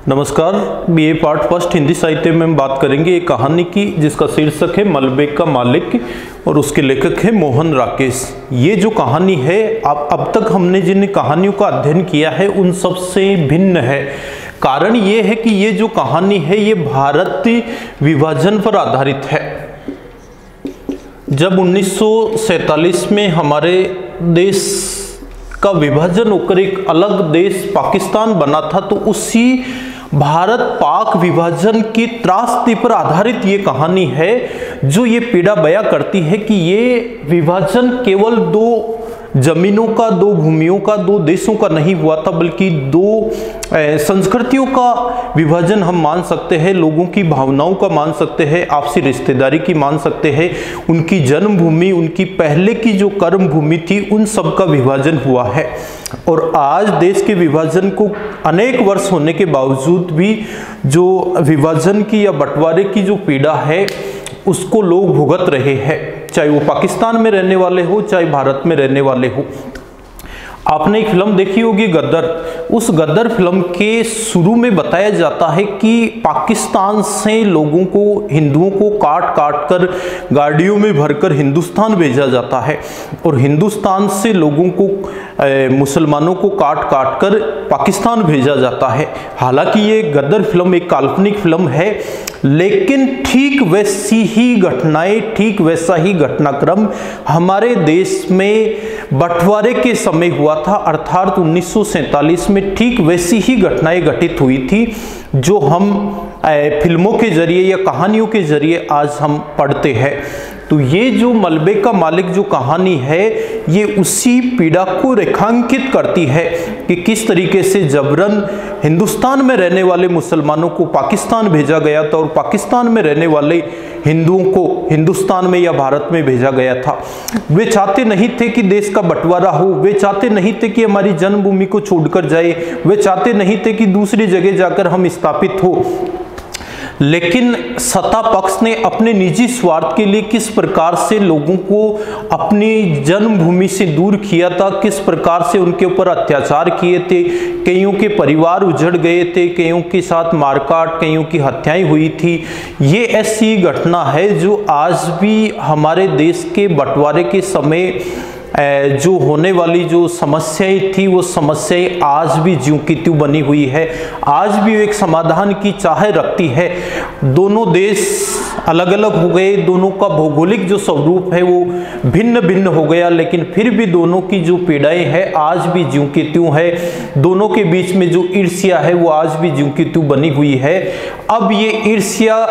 नमस्कार। BA part first Hindi साहित्य में हम बात करेंगे एक कहानी की जिसका शीर्षक है मलबे का मालिक और उसके लेखक है मोहन राकेश। ये जो कहानी है अब तक हमने जिन कहानियों का अध्ययन किया है उन सब से भिन्न है। कारण ये है कि ये जो कहानी है ये भारत विभाजन पर आधारित है। जब 1947 में हमारे देश का विभाजन होकर एक अलग देश पाकिस्तान बना था, तो उसी भारत पाक विभाजन की त्रासदी पर आधारित ये कहानी है जो ये पीड़ा बयां करती है कि ये विभाजन केवल दो जमीनों का, दो भूमियों का, दो देशों का नहीं हुआ था, बल्कि दो संस्कृतियों का विभाजन हम मान सकते हैं, लोगों की भावनाओं का मान सकते हैं, आपसी रिश्तेदारी की मान सकते हैं, उनकी जन्मभूमि, उनकी पहले की जो कर्म भूमि थी, उन सब का विभाजन हुआ है। और आज देश के विभाजन को अनेक वर्ष होने के बावजूद भी जो विभाजन की या बंटवारे की जो पीड़ा है उसको लोग भुगत रहे हैं, चाहे वो पाकिस्तान में रहने वाले हो, चाहे भारत में रहने वाले हो। आपने एक फिल्म देखी होगी गदर। उस गदर फिल्म के शुरू में बताया जाता है कि पाकिस्तान से लोगों को, हिंदुओं को काट काट कर गाड़ियों में भरकर हिंदुस्तान भेजा जाता है और हिंदुस्तान से लोगों को, मुसलमानों को काट काट कर पाकिस्तान भेजा जाता है। हालांकि ये गदर फिल्म एक काल्पनिक फिल्म है, लेकिन ठीक वैसी ही घटनाएं, ठीक वैसा ही घटनाक्रम हमारे देश में बंटवारे के समय हुआ था, अर्थात 1947 में ठीक वैसी ही घटनाएं घटित हुई थी जो हम फिल्मों के जरिए या कहानियों के जरिए आज हम पढ़ते हैं। तो ये जो मलबे का मालिक जो कहानी है ये उसी पीड़ा को रेखांकित करती है कि किस तरीके से जबरन हिंदुस्तान में रहने वाले मुसलमानों को पाकिस्तान भेजा गया था और पाकिस्तान में रहने वाले हिंदुओं को हिंदुस्तान में या भारत में भेजा गया था। वे चाहते नहीं थे कि देश का बंटवारा हो, वे चाहते नहीं थे कि हमारी जन्मभूमि को छोड़कर जाए, वे चाहते नहीं थे कि दूसरी जगह जाकर हम स्थापित हो। लेकिन सत्ता पक्ष ने अपने निजी स्वार्थ के लिए किस प्रकार से लोगों को अपनी जन्मभूमि से दूर किया था, किस प्रकार से उनके ऊपर अत्याचार किए थे, कईयों के परिवार उजड़ गए थे, कईयों के साथ मारकाट, कईयों की हत्याएं हुई थी। ये ऐसी घटना है जो आज भी हमारे देश के बंटवारे के समय जो होने वाली जो समस्याएं थी वो समस्याएं आज भी ज्यों की त्यों बनी हुई है, आज भी एक समाधान की चाह रखती है। दोनों देश अलग अलग हो गए, दोनों का भौगोलिक जो स्वरूप है वो भिन्न भिन्न हो गया, लेकिन फिर भी दोनों की जो पीड़ाएं है आज भी ज्यों की त्यों है। दोनों के बीच में जो ईर्ष्या है वो आज भी ज्यों की त्यों बनी हुई है। अब ये ईर्ष्या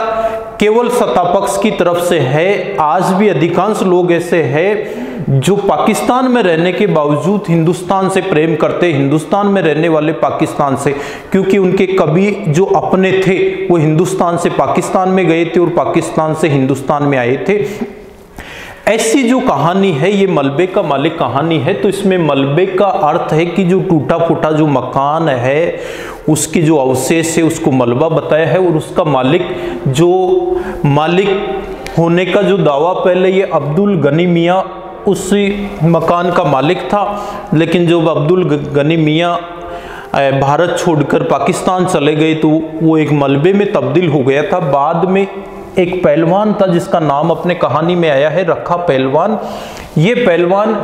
केवल सत्ता पक्ष की तरफ से है। आज भी अधिकांश लोग ऐसे हैं जो पाकिस्तान में रहने के बावजूद हिंदुस्तान से प्रेम करते, हिंदुस्तान में रहने वाले पाकिस्तान से, क्योंकि उनके कभी जो अपने थे वो हिंदुस्तान से पाकिस्तान में गए थे और पाकिस्तान से हिंदुस्तान में आए थे। ऐसी जो कहानी है ये मलबे का मालिक कहानी है। तो इसमें मलबे का अर्थ है कि जो टूटा फूटा जो मकान है उसकी जो अवशेष है उसको मलबा बताया है, और उसका मालिक, जो मालिक होने का जो दावा पहले ये अब्दुल गनी मियाँ उसी मकान का मालिक था, लेकिन जब अब्दुल गनी मियाँ भारत छोड़कर पाकिस्तान चले गए तो वो एक मलबे में तब्दील हो गया था। बाद में एक पहलवान था जिसका नाम अपने कहानी में आया है रखा पहलवान। ये पहलवान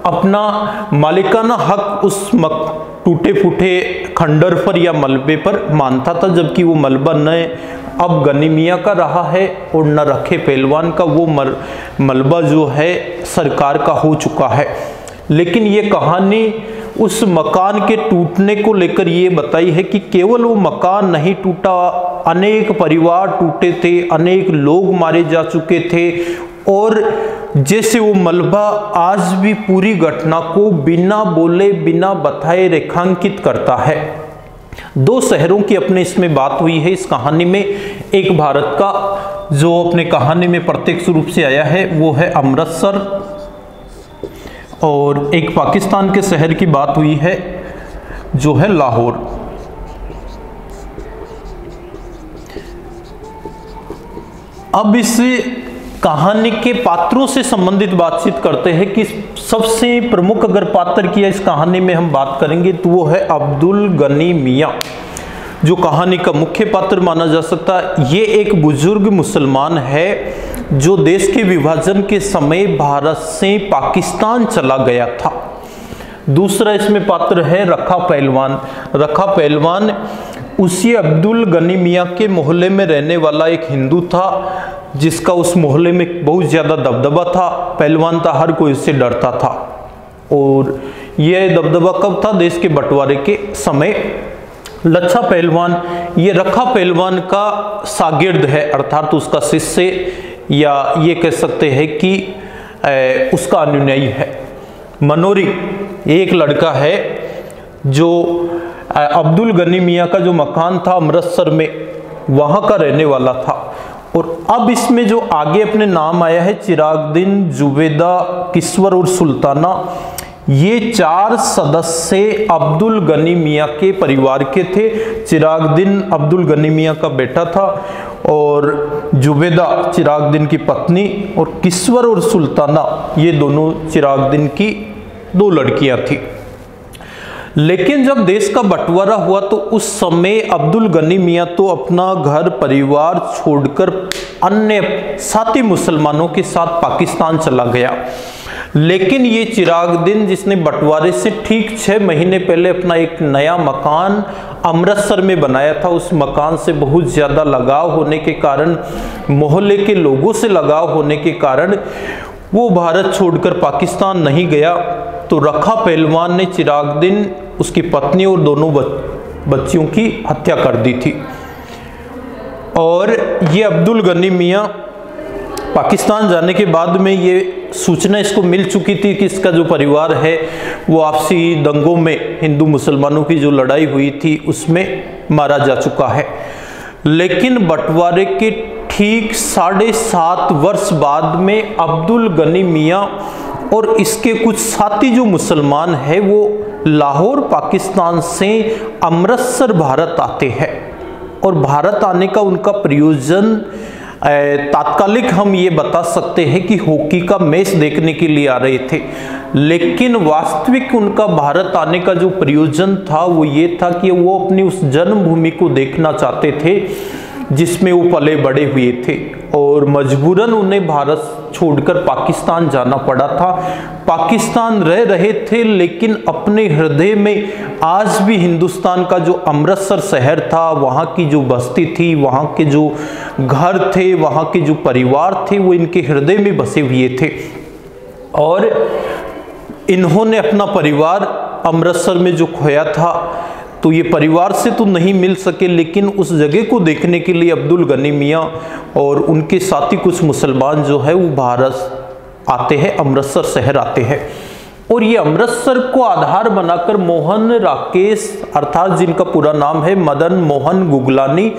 अपना मालिकाना हक उस टूटे फूटे खंडर पर या मलबे पर मानता था, जबकि वो मलबा न अब गनी मियाँ का रहा है और न रखे पहलवान का, वो मलबा जो है सरकार का हो चुका है। लेकिन ये कहानी उस मकान के टूटने को लेकर ये बताई है कि केवल वो मकान नहीं टूटा, अनेक परिवार टूटे थे, अनेक लोग मारे जा चुके थे, और जैसे वो मलबा आज भी पूरी घटना को बिना बोले बिना बताए रेखांकित करता है। दो शहरों की अपने इसमें बात हुई है इस कहानी में। एक भारत का जो अपने कहानी में प्रत्यक्ष रूप से आया है वो है अमृतसर, और एक पाकिस्तान के शहर की बात हुई है जो है लाहौर। अब इस कहानी के पात्रों से संबंधित बातचीत करते हैं कि सबसे प्रमुख अगर पात्र की इस कहानी में हम बात करेंगे तो वो है अब्दुल गनी मियाँ। जो कहानी का मुख्य पात्र माना जा सकता है, ये एक बुजुर्ग मुसलमान है जो देश के विभाजन के समय भारत से पाकिस्तान चला गया था। दूसरा इसमें पात्र है रखा पहलवान। रखा पहलवान उसी अब्दुल गनी मियाँ के मोहल्ले में रहने वाला एक हिंदू था, जिसका उस मोहल्ले में बहुत ज़्यादा दबदबा था। पहलवान था, हर कोई उससे डरता था। और यह दबदबा कब था? देश के बंटवारे के समय। लच्छा पहलवान ये रखा पहलवान का शागिर्द है, अर्थात उसका शिष्य, या ये कह सकते हैं कि उसका अनुयायी है। मनोरी एक लड़का है जो अब्दुल गनी मियाँ का जो मकान था अमृतसर में, वहाँ का रहने वाला था। और अब इसमें जो आगे अपने नाम आया है चिरागुद्दीन, जुबैदा, किस्वर और सुल्ताना, ये 4 सदस्य अब्दुल गनी मियाँ के परिवार के थे। चिरागुद्दीन अब्दुल गनी मियाँ का बेटा था, और जुबैदा चिरागुद्दीन की पत्नी, और किस्वर और सुल्ताना ये दोनों चिरागुद्दीन की 2 लड़कियां थी। लेकिन जब देश का बंटवारा हुआ तो उस समय अब्दुल गनी मियाँ तो अपना घर परिवार छोड़कर अन्य साथी मुसलमानों के साथ पाकिस्तान चला गया। लेकिन ये चिरागुद्दीन, जिसने बंटवारे से ठीक 6 महीने पहले अपना एक नया मकान अमृतसर में बनाया था, उस मकान से बहुत ज़्यादा लगाव होने के कारण, मोहल्ले के लोगों से लगाव होने के कारण वो भारत छोड़कर पाकिस्तान नहीं गया। तो रखा पहलवान ने चिरागुद्दीन, उसकी पत्नी और दोनों बच्चियों की हत्या कर दी थी। और ये अब्दुल गनी मियाँ पाकिस्तान जाने के बाद में ये सूचना इसको मिल चुकी थी कि इसका जो परिवार है वो आपसी दंगों में, हिंदू मुसलमानों की जो लड़ाई हुई थी उसमें मारा जा चुका है। लेकिन बंटवारे के ठीक 7.5 वर्ष बाद में अब्दुल गनी मियाँ और इसके कुछ साथी जो मुसलमान हैं वो लाहौर पाकिस्तान से अमृतसर भारत आते हैं। और भारत आने का उनका प्रयोजन तात्कालिक हम ये बता सकते हैं कि हॉकी का मैच देखने के लिए आ रहे थे। लेकिन वास्तविक उनका भारत आने का जो प्रयोजन था वो ये था कि वो अपनी उस जन्मभूमि को देखना चाहते थे जिसमें वो पले बड़े हुए थे, और मजबूरन उन्हें भारत छोड़कर पाकिस्तान जाना पड़ा था। पाकिस्तान रह रहे थे, लेकिन अपने हृदय में आज भी हिंदुस्तान का जो अमृतसर शहर था, वहाँ की जो बस्ती थी, वहाँ के जो घर थे, वहाँ के जो परिवार थे, वो इनके हृदय में बसे हुए थे। और इन्होंने अपना परिवार अमृतसर में जो खोया था, तो ये परिवार से तो नहीं मिल सके, लेकिन उस जगह को देखने के लिए अब्दुल गनी मियाँ और उनके साथी कुछ मुसलमान जो है वो भारत आते हैं, अमृतसर शहर आते हैं। और ये अमृतसर को आधार बनाकर मोहन राकेश, अर्थात जिनका पूरा नाम है मदन मोहन गुगलानी,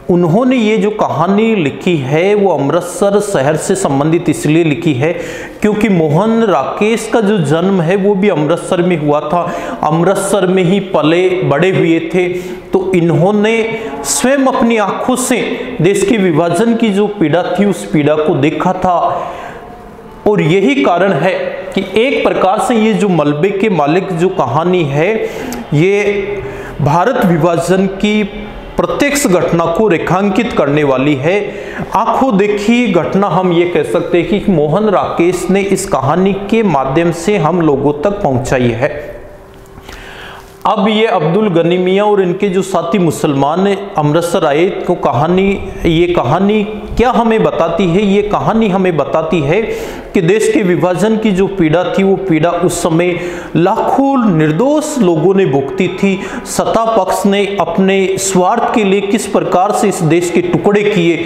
उन्होंने ये जो कहानी लिखी है वो अमृतसर शहर से संबंधित इसलिए लिखी है क्योंकि मोहन राकेश का जो जन्म है वो भी अमृतसर में हुआ था, अमृतसर में ही पले बड़े हुए थे। तो इन्होंने स्वयं अपनी आंखों से देश के विभाजन की जो पीड़ा थी उस पीड़ा को देखा था। और यही कारण है कि एक प्रकार से ये जो मलबे के मालिक जो कहानी है, ये भारत विभाजन की प्रत्यक्ष घटना को रेखांकित करने वाली है। आंखों देखी घटना हम ये कह सकते हैं कि मोहन राकेश ने इस कहानी के माध्यम से हम लोगों तक पहुंचाई है। अब ये अब्दुल गनी मियाँ और इनके जो साथी मुसलमान अमृतसर आए, तो ये कहानी क्या हमें बताती है? ये कहानी हमें बताती है कि देश के विभाजन की जो पीड़ा थी वो पीड़ा उस समय लाखों निर्दोष लोगों ने भुगती थी। सत्ता पक्ष ने अपने स्वार्थ के लिए किस प्रकार से इस देश के टुकड़े किए,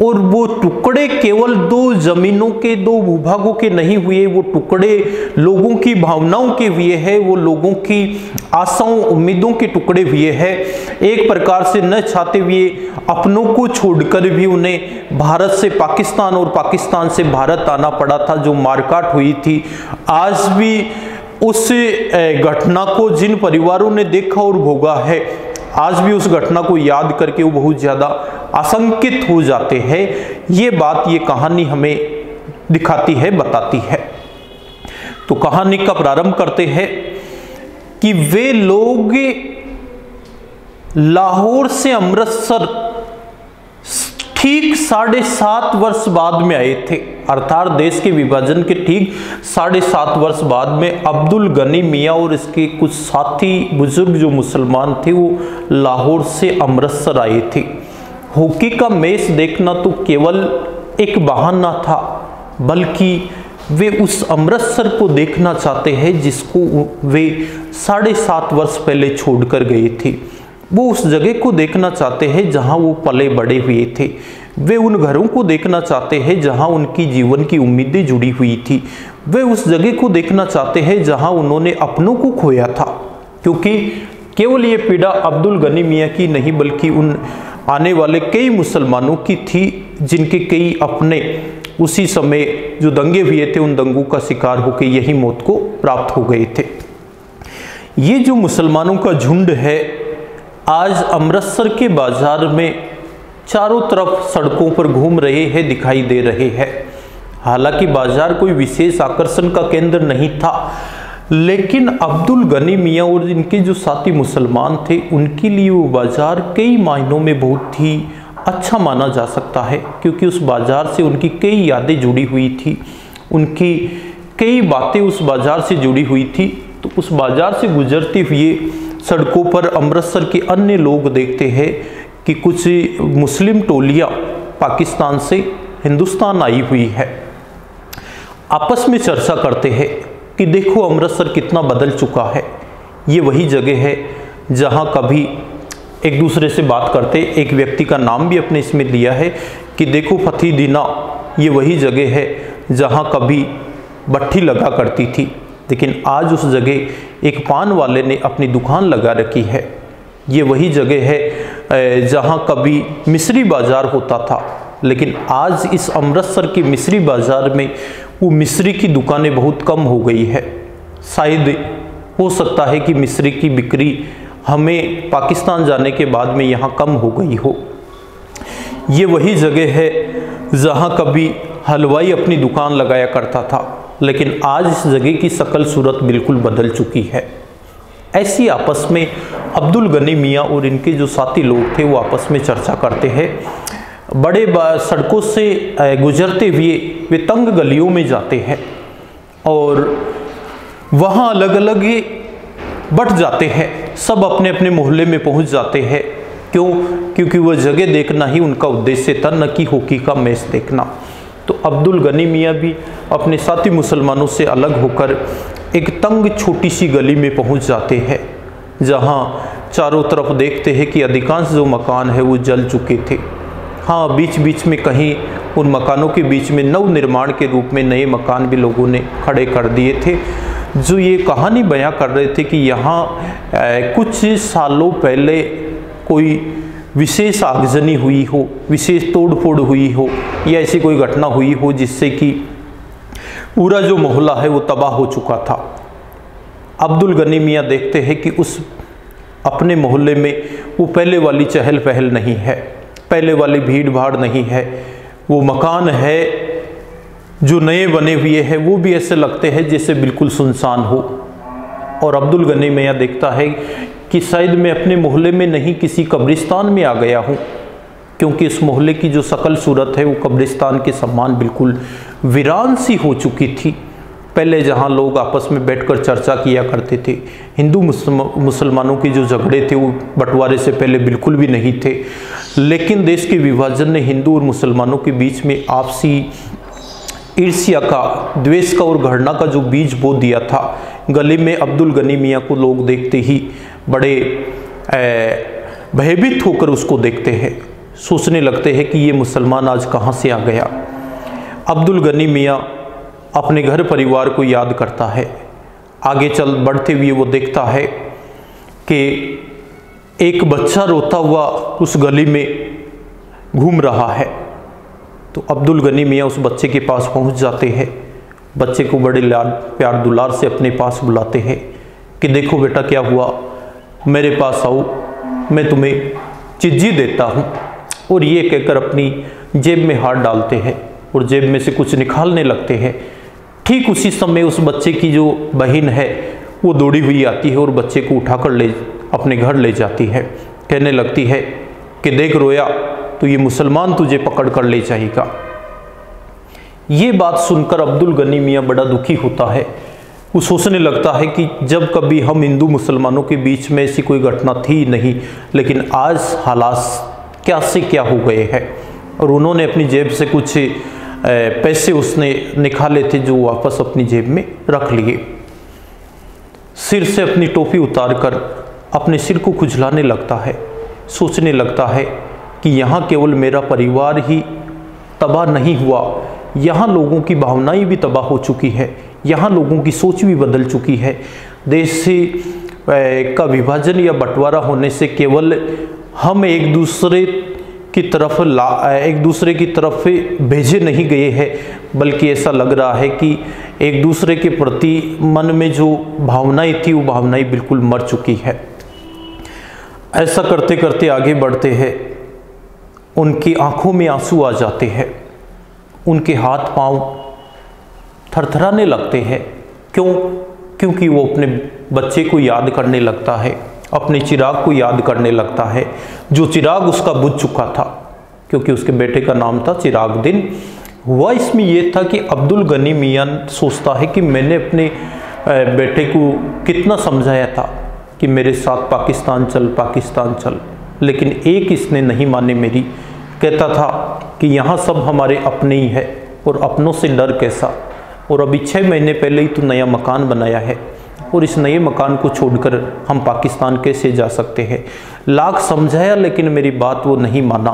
और वो टुकड़े केवल 2 जमीनों के 2 भूभागों के नहीं हुए, वो टुकड़े लोगों की भावनाओं के हुए हैं, वो लोगों की आशाओं उम्मीदों के टुकड़े हुए हैं। एक प्रकार से न चाहते हुए अपनों को छोड़कर भी उन्हें भारत से पाकिस्तान और पाकिस्तान से भारत आना पड़ा था, जो मारकाट हुई थी। आज भी उस घटना को जिन परिवारों ने देखा और भोगा है, आज भी उस घटना को याद करके वो बहुत ज़्यादा आशंकित हो जाते हैं। ये बात ये कहानी हमें दिखाती है, बताती है। तो कहानी का प्रारंभ करते हैं कि वे लोग लाहौर से अमृतसर ठीक 7.5 वर्ष बाद में आए थे, अर्थात देश के विभाजन के ठीक 7.5 वर्ष बाद में अब्दुल गनी मियाँ और इसके कुछ साथी बुजुर्ग जो मुसलमान थे वो लाहौर से अमृतसर आए थे। हॉकी का मैच देखना तो केवल एक बहाना था, बल्कि वे उस अमृतसर को देखना चाहते हैं जिसको वे 7.5 वर्ष पहले छोड़कर गए थे। वो उस जगह को देखना चाहते हैं जहां वो पले बड़े हुए थे। वे उन घरों को देखना चाहते हैं जहां उनकी जीवन की उम्मीदें जुड़ी हुई थी। वे उस जगह को देखना चाहते हैं जहां उन्होंने अपनों को खोया था, क्योंकि केवल ये पीड़ा अब्दुल गनी मियाँ की नहीं बल्कि उन आने वाले कई मुसलमानों की थी जिनके कई अपने उसी समय जो दंगे हुए थे उन दंगों का शिकार होकर यही मौत को प्राप्त हो गए थे। ये जो मुसलमानों का झुंड है आज अमृतसर के बाजार में चारों तरफ सड़कों पर घूम रहे हैं, दिखाई दे रहे हैं। हालांकि बाजार कोई विशेष आकर्षण का केंद्र नहीं था, लेकिन अब्दुल गनी मियाँ और इनके जो साथी मुसलमान थे उनके लिए वो बाजार कई मायनों में बहुत ही अच्छा माना जा सकता है, क्योंकि उस बाजार से उनकी कई यादें जुड़ी हुई थी, उनकी कई बातें उस बाजार से जुड़ी हुई थी। तो उस बाजार से गुजरते हुए सड़कों पर अमृतसर के अन्य लोग देखते हैं कि कुछ मुस्लिम टोलियां पाकिस्तान से हिंदुस्तान आई हुई है। आपस में चर्चा करते हैं कि देखो अमृतसर कितना बदल चुका है। ये वही जगह है जहां कभी एक दूसरे से बात करते, एक व्यक्ति का नाम भी अपने इसमें लिया है कि देखो फतेह दीना, ये वही जगह है जहां कभी भट्ठी लगा करती थी, लेकिन आज उस जगह एक पान वाले ने अपनी दुकान लगा रखी है। ये वही जगह है जहां कभी मिस्री बाज़ार होता था, लेकिन आज इस अमृतसर के मिस्री बाज़ार में वो मिस्री की दुकानें बहुत कम हो गई है। शायद हो सकता है कि मिस्री की बिक्री हमें पाकिस्तान जाने के बाद में यहाँ कम हो गई हो। ये वही जगह है जहाँ कभी हलवाई अपनी दुकान लगाया करता था, लेकिन आज इस जगह की शक्ल सूरत बिल्कुल बदल चुकी है। ऐसी आपस में अब्दुल गनी मियाँ और इनके जो साथी लोग थे वो आपस में चर्चा करते हैं। बड़े सड़कों से गुजरते हुए वे तंग गलियों में जाते हैं और वहाँ अलग अलग बट जाते हैं, सब अपने अपने मोहल्ले में पहुँच जाते हैं। क्यों? क्योंकि वह जगह देखना ही उनका उद्देश्य था, न कि हॉकी का मैच देखना। तो अब्दुल गनी मियाँ भी अपने साथी मुसलमानों से अलग होकर एक तंग छोटी सी गली में पहुँच जाते हैं, जहाँ चारों तरफ देखते हैं कि अधिकांश जो मकान है वो जल चुके थे। हाँ, बीच बीच में कहीं उन मकानों के बीच में नव निर्माण के रूप में नए मकान भी लोगों ने खड़े कर दिए थे, जो ये कहानी बयां कर रहे थे कि यहाँ कुछ सालों पहले कोई विशेष आगजनी हुई हो, विशेष तोड़फोड़ हुई हो या ऐसी कोई घटना हुई हो जिससे कि पूरा जो मोहल्ला है वो तबाह हो चुका था। अब्दुल गनी मियाँ देखते हैं कि उस अपने मोहल्ले में वो पहले वाली चहल पहल नहीं है, पहले वाली भीड़ भाड़ नहीं है। वो मकान है जो नए बने हुए हैं वो भी ऐसे लगते हैं जैसे बिल्कुल सुनसान हो। और अब्दुल गनी मियाँ देखता है कि शायद मैं अपने मोहल्ले में नहीं किसी कब्रिस्तान में आ गया हूँ, क्योंकि इस मोहल्ले की जो शक्ल सूरत है वो कब्रिस्तान के समान बिल्कुल वीरान सी हो चुकी थी। पहले जहाँ लोग आपस में बैठकर चर्चा किया करते थे, हिंदू मुसलमानों के जो झगड़े थे वो बंटवारे से पहले बिल्कुल भी नहीं थे, लेकिन देश के विभाजन ने हिंदू और मुसलमानों के बीच में आपसी ईर्ष्या का, द्वेष का और घृणा का जो बीज बो दिया था। गली में अब्दुल गनी मियाँ को लोग देखते ही बड़े भयभीत होकर उसको देखते हैं, सोचने लगते हैं कि ये मुसलमान आज कहाँ से आ गया। अब्दुल गनी मियाँ अपने घर परिवार को याद करता है। आगे चल बढ़ते हुए वो देखता है कि एक बच्चा रोता हुआ उस गली में घूम रहा है। तो अब्दुल गनी मियाँ उस बच्चे के पास पहुंच जाते हैं, बच्चे को बड़े लाड प्यार दुलार से अपने पास बुलाते हैं कि देखो बेटा क्या हुआ, मेरे पास आओ, मैं तुम्हें चिज्जी देता हूँ। और ये कहकर अपनी जेब में हाथ डालते हैं और जेब में से कुछ निकालने लगते हैं। ठीक उसी समय उस बच्चे की जो बहन है वो दौड़ी हुई आती है और बच्चे को उठाकर अपने घर ले जाती है। कहने लगती है कि देख रोया, तो ये मुसलमान तुझे पकड़ कर ले जाएगा। ये बात सुनकर अब्दुल गनी मियाँ बड़ा दुखी होता है। वो सोचने लगता है कि जब कभी हम हिंदू मुसलमानों के बीच में ऐसी कोई घटना थी नहीं, लेकिन आज हालात क्या से क्या हो गए हैं। और उन्होंने अपनी जेब से कुछ पैसे उसने निकाले थे जो वापस अपनी जेब में रख लिए। सिर से अपनी टोपी उतारकर अपने सिर को खुजलाने लगता है। सोचने लगता है कि यहाँ केवल मेरा परिवार ही तबाह नहीं हुआ, यहाँ लोगों की भावनाएं भी तबाह हो चुकी है, यहाँ लोगों की सोच भी बदल चुकी है। देश से का विभाजन या बंटवारा होने से केवल हम एक दूसरे की तरफ भेजे नहीं गए हैं, बल्कि ऐसा लग रहा है कि एक दूसरे के प्रति मन में जो भावनाएं थी वो भावनाएं बिल्कुल मर चुकी है। ऐसा करते करते आगे बढ़ते हैं। उनकी आंखों में आंसू आ जाते हैं, उनके हाथ पांव थरथराने लगते हैं। क्यों? क्योंकि वो अपने बच्चे को याद करने लगता है, अपने चिराग को याद करने लगता है, जो चिराग उसका बुझ चुका था, क्योंकि उसके बेटे का नाम था चिरागुद्दीन। हुआ इसमें यह था कि अब्दुल गनी मियाँ सोचता है कि मैंने अपने बेटे को कितना समझाया था कि मेरे साथ पाकिस्तान चल, पाकिस्तान चल, लेकिन एक इसने नहीं माने मेरी। कहता था कि यहाँ सब हमारे अपने ही है और अपनों से डर कैसा, और अभी 6 महीने पहले ही तो नया मकान बनाया है, और इस नए मकान को छोड़कर हम पाकिस्तान कैसे जा सकते हैं। लाख समझाया लेकिन मेरी बात वो नहीं माना।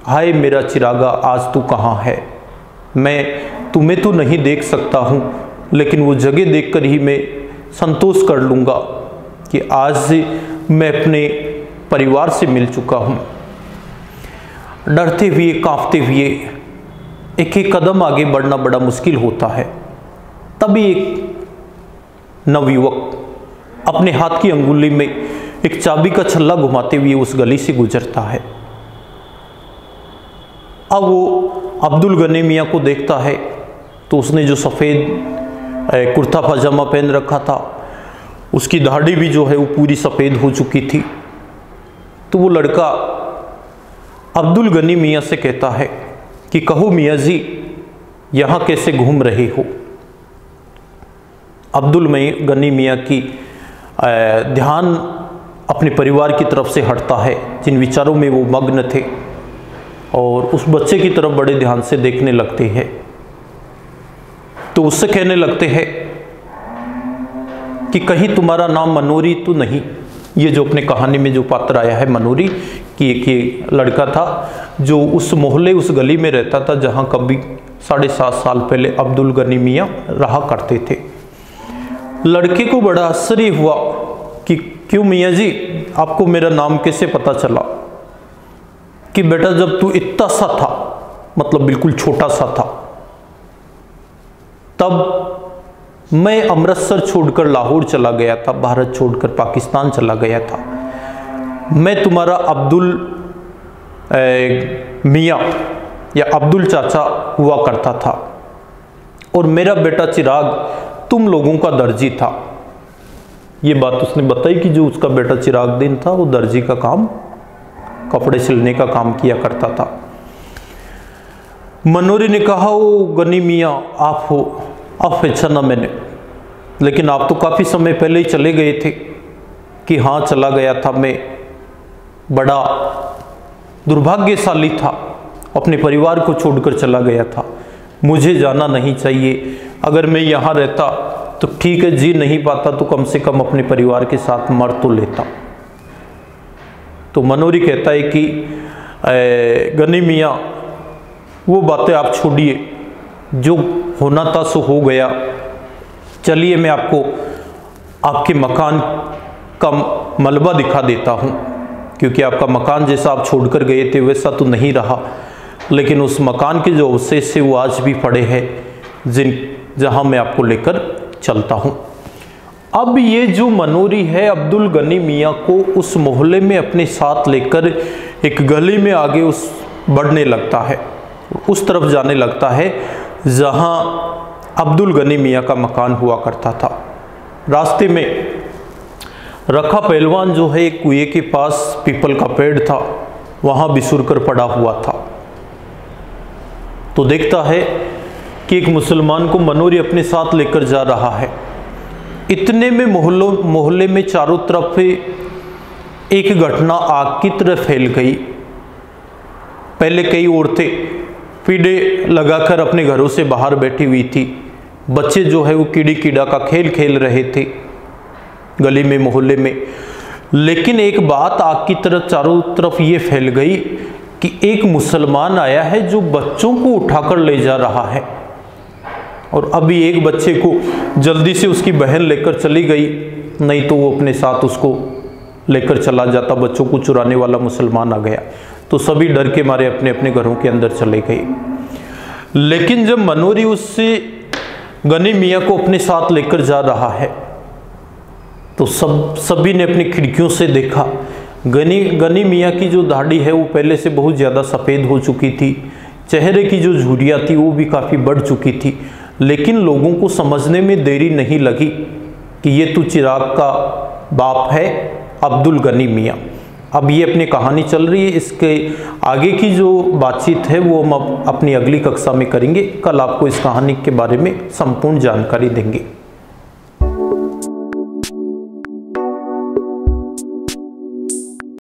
हाय मेरा चिरागा, आज तू कहाँ है? मैं तुम्हें तो नहीं देख सकता हूँ, लेकिन वो जगह देखकर ही मैं संतोष कर लूँगा कि आज मैं अपने परिवार से मिल चुका हूँ। डरते हुए, कांपते हुए एक एक कदम आगे बढ़ना बड़ा मुश्किल होता है। तभी एक नवयुवक अपने हाथ की अंगुली में एक चाबी का छल्ला घुमाते हुए उस गली से गुजरता है। अब वो अब्दुल गनी मियाँ को देखता है तो उसने जो सफ़ेद कुर्ता पजामा पहन रखा था, उसकी दाढ़ी भी जो है वो पूरी सफ़ेद हो चुकी थी। तो वो लड़का अब्दुल गनी मियाँ से कहता है कि कहो मियाँ जी, यहाँ कैसे घूम रहे हो? अब्दुल गनी मियाँ की ध्यान अपने परिवार की तरफ से हटता है, जिन विचारों में वो मग्न थे, और उस बच्चे की तरफ बड़े ध्यान से देखने लगते हैं। तो उससे कहने लगते हैं कि कहीं तुम्हारा नाम मनोरी तो नहीं? ये जो अपने कहानी में जो पात्र आया है मनोरी, कि एक लड़का था जो उस मोहल्ले, उस गली में रहता था जहाँ कभी 7.5 साल पहले अब्दुल गनी मियाँ रहा करते थे। लड़के को बड़ा आश्चर्य हुआ कि क्यों मियाँ जी, आपको मेरा नाम कैसे पता चला? कि बेटा जब तू इतना सा था, मतलब बिल्कुल छोटा सा था, तब मैं अमृतसर छोड़कर लाहौर चला गया था, भारत छोड़कर पाकिस्तान चला गया था। मैं तुम्हारा अब्दुल मियाँ या अब्दुल चाचा हुआ करता था, और मेरा बेटा चिराग तुम लोगों का दर्जी था। ये बात उसने बताई कि जो उसका बेटा चिरागुद्दीन था वो दर्जी का काम, कपड़े सिलने का काम किया करता था। मनोरी ने कहा, ओ गनी मियाँ आप हो? अब पहचाना मैंने, लेकिन आप तो काफ़ी समय पहले ही चले गए थे। कि हाँ चला गया था, मैं बड़ा दुर्भाग्यशाली था, अपने परिवार को छोड़कर चला गया था। मुझे जाना नहीं चाहिए, अगर मैं यहाँ रहता तो ठीक है, जी नहीं पाता तो कम से कम अपने परिवार के साथ मर तो लेता। तो मनोरी कहता है कि गनी मियाँ वो बातें आप छोड़िए, जो होना था सो हो गया। चलिए मैं आपको आपके मकान का मलबा दिखा देता हूँ, क्योंकि आपका मकान जैसा आप छोड़कर गए थे वैसा तो नहीं रहा, लेकिन उस मकान के जो अवशेष है वो आज भी पड़े हैं जहाँ मैं आपको लेकर चलता हूँ। अब ये जो मनोरी है अब्दुल गनी मियाँ को उस मोहल्ले में अपने साथ लेकर एक गली में आगे उस बढ़ने लगता है, उस तरफ जाने लगता है जहाँ अब्दुल गनी मियाँ का मकान हुआ करता था। रास्ते में रखा पहलवान जो है एक कुएं के पास पीपल का पेड़ था, वहां बिसुर कर पड़ा हुआ था। तो देखता है कि एक मुसलमान को मनोरी अपने साथ लेकर जा रहा है। इतने में मोहल्ले में चारों तरफ एक घटना आग की तरह फैल गई। पहले कई औरतें पीड़े लगाकर अपने घरों से बाहर बैठी हुई थी। बच्चे जो है वो कीड़ी कीड़ा का खेल खेल रहे थे गली में, मोहल्ले में। लेकिन एक बात आग की तरफ चारों तरफ ये फैल गई कि एक मुसलमान आया है जो बच्चों को उठाकर ले जा रहा है। और अभी एक बच्चे को जल्दी से उसकी बहन लेकर चली गई, नहीं तो वो अपने साथ उसको लेकर चला जाता। बच्चों को चुराने वाला मुसलमान आ गया। तो सभी डर के मारे अपने अपने घरों के अंदर चले गए। लेकिन जब मनोरी उससे गनी मियाँ को अपने साथ लेकर जा रहा है तो सभी ने अपनी खिड़कियों से देखा। गनी मियाँ की जो दाढ़ी है वो पहले से बहुत ज़्यादा सफ़ेद हो चुकी थी। चेहरे की जो झुर्रियाँ थी वो भी काफ़ी बढ़ चुकी थी। लेकिन लोगों को समझने में देरी नहीं लगी कि ये तो चिराग का बाप है, अब्दुल गनी मियाँ। अब ये अपनी कहानी चल रही है। इसके आगे की जो बातचीत है वो हम अपनी अगली कक्षा में करेंगे। कल आपको इस कहानी के बारे में संपूर्ण जानकारी देंगे।